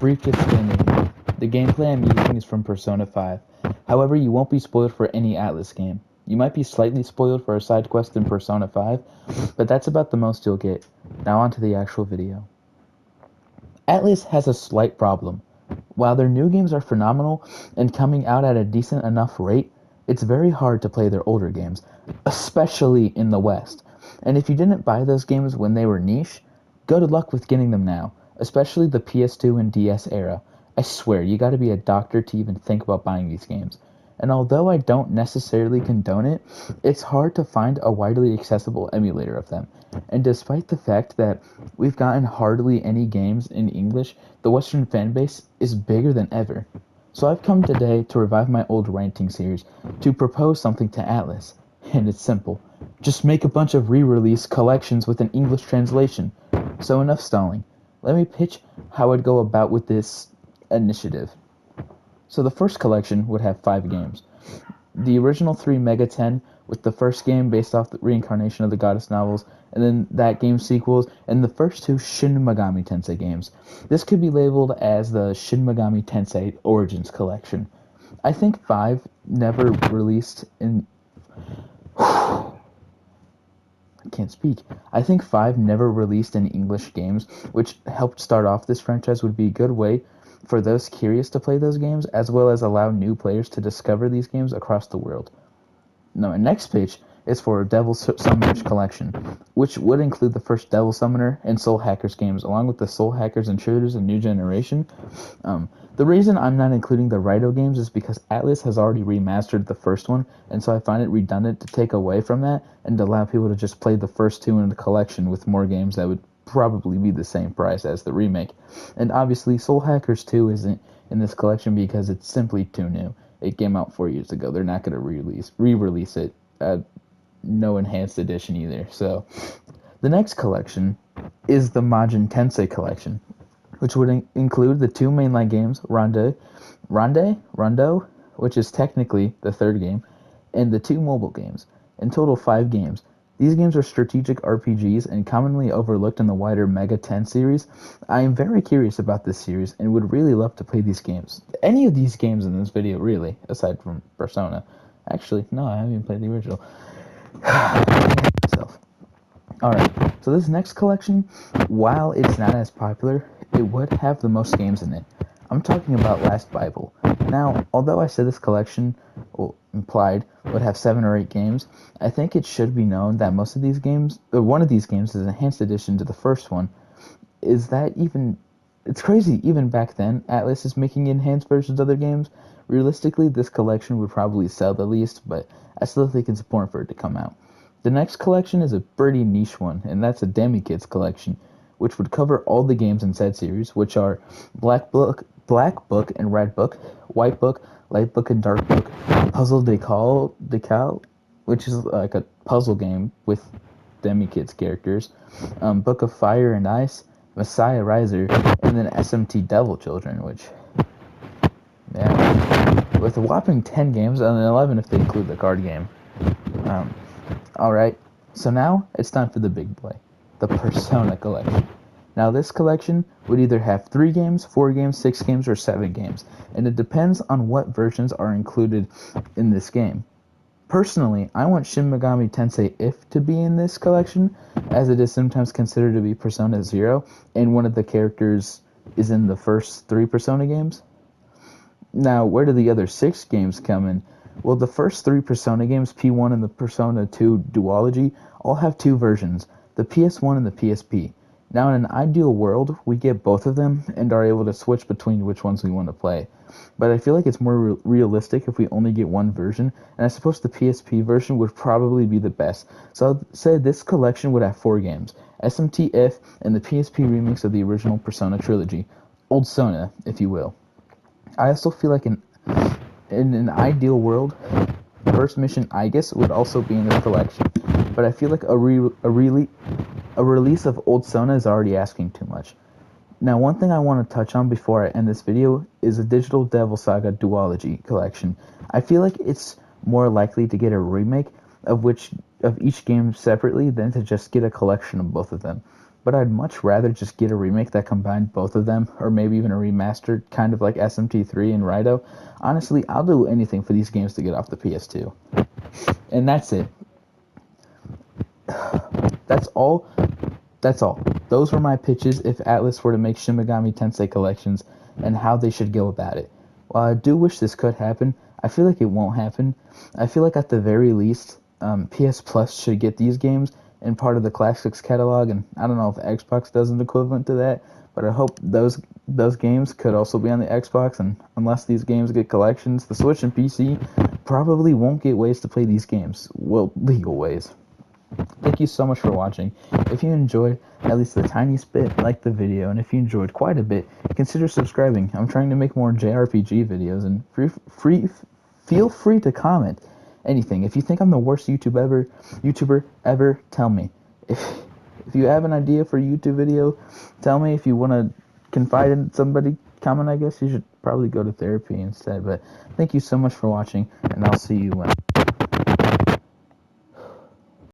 brief disclaimer here. The gameplay I'm using is from Persona 5. However, you won't be spoiled for any Atlus game. You might be slightly spoiled for a side quest in Persona 5, but that's about the most you'll get. Now on to the actual video. Atlus has a slight problem. While their new games are phenomenal and coming out at a decent enough rate, it's very hard to play their older games, especially in the West. And if you didn't buy those games when they were niche, good luck with getting them now, especially the PS2 and DS era. I swear, you gotta be a doctor to even think about buying these games. And although I don't necessarily condone it, it's hard to find a widely accessible emulator of them. And despite the fact that we've gotten hardly any games in English, the Western fanbase is bigger than ever. So I've come today to revive my old ranting series to propose something to Atlus. And it's simple. Just make a bunch of re-release collections with an English translation. So enough stalling. Let me pitch how I'd go about with this initiative. So the first collection would have 5 games. The original 3 Mega 10, with the first game based off the reincarnation of the Goddess novels, and then that game's sequels, and the first 2 Shin Megami Tensei games. This could be labeled as the Shin Megami Tensei Origins Collection. I think 5 never released in... I can't speak. I think 5 never released in English games, which helped start off this franchise, would be a good way for those curious to play those games, as well as allow new players to discover these games across the world. Now, my next pitch is for Devil Summoner's Collection, which would include the first Devil Summoner and Soul Hackers games, along with the Soul Hackers Intruders and New Generation. The reason I'm not including the Raito games is because Atlus has already remastered the first one, and so I find it redundant to take away from that and allow people to just play the first 2 in the collection with more games that would probably be the same price as the remake. And obviously, Soul Hackers 2 isn't in this collection because it's simply too new. It came out 4 years ago. They're not going to re-release it. No enhanced edition either. So, the next collection is the Majin Tensei collection, which would include the 2 mainline games, Rondo, which is technically the 3rd game, and the 2 mobile games. In total, 5 games. These games are strategic RPGs and commonly overlooked in the wider Mega 10 series. I am very curious about this series and would really love to play these games. Any of these games in this video, really, aside from Persona. Actually, no, I haven't even played the original. Alright, so this next collection, while it's not as popular, it would have the most games in it. I'm talking about Last Bible. Now, although I said this collection, implied, would have 7 or 8 games, I think it should be known that most of these games, or one of these games is an enhanced edition to the first one. It's crazy, even back then, Atlus is making enhanced versions of their games. Realistically, this collection would probably sell the least, but I still think it's important for it to come out. The next collection is a pretty niche one, and that's a Demi-Kids collection, which would cover all the games in said series, which are Black Book and Red Book, White Book, Light Book and Dark Book, Puzzle Decal, which is like a puzzle game with Demi-Kids characters, Book of Fire and Ice, Messiah Riser, and then SMT Devil Children, which, yeah, with a whopping 10 games, and 11 if they include the card game. Alright, so now it's time for the big boy, the Persona collection. Now this collection would either have 3 games, 4 games, 6 games, or 7 games, and it depends on what versions are included in this game. Personally, I want Shin Megami Tensei If to be in this collection, as it is sometimes considered to be Persona 0, and one of the characters is in the first 3 Persona games. Now, where do the other 6 games come in? Well, the first 3 Persona games, P1 and the Persona 2 Duology, all have 2 versions, the PS1 and the PSP. Now, in an ideal world, we get both of them and are able to switch between which ones we want to play. But I feel like it's more realistic if we only get one version, and I suppose the PSP version would probably be the best. So I'd say this collection would have 4 games, SMT If and the PSP remix of the original Persona trilogy, Old Sona, if you will. I also feel like in an ideal world, First Mission Aegis would also be in this collection, but I feel like a release of Old Sona is already asking too much. Now, one thing I want to touch on before I end this video is a Digital Devil Saga Duology collection. I feel like it's more likely to get a remake of each game separately than to just get a collection of both of them. but I'd much rather just get a remake that combined both of them, or maybe even a remastered, kind of like SMT3 and Raito. Honestly, I'll do anything for these games to get off the PS2. And that's it. That's all. That's all. Those were my pitches if Atlus were to make Shin Megami Tensei collections and how they should go about it. While I do wish this could happen, I feel like it won't happen. I feel like at the very least, PS Plus should get these games in part of the Classics catalog, and I don't know if Xbox does an equivalent to that, but I hope those games could also be on the Xbox. And unless these games get collections, the Switch and PC probably won't get ways to play these games. Well, legal ways. Thank you so much for watching. If you enjoyed at least the tiniest bit, like the video, and if you enjoyed quite a bit, consider subscribing. I'm trying to make more JRPG videos, and feel free to comment anything. If you think I'm the worst YouTuber ever, tell me. If you have an idea for a YouTube video, tell me. If you want to confide in somebody, comment. I guess you should probably go to therapy instead. But thank you so much for watching, and I'll see you when.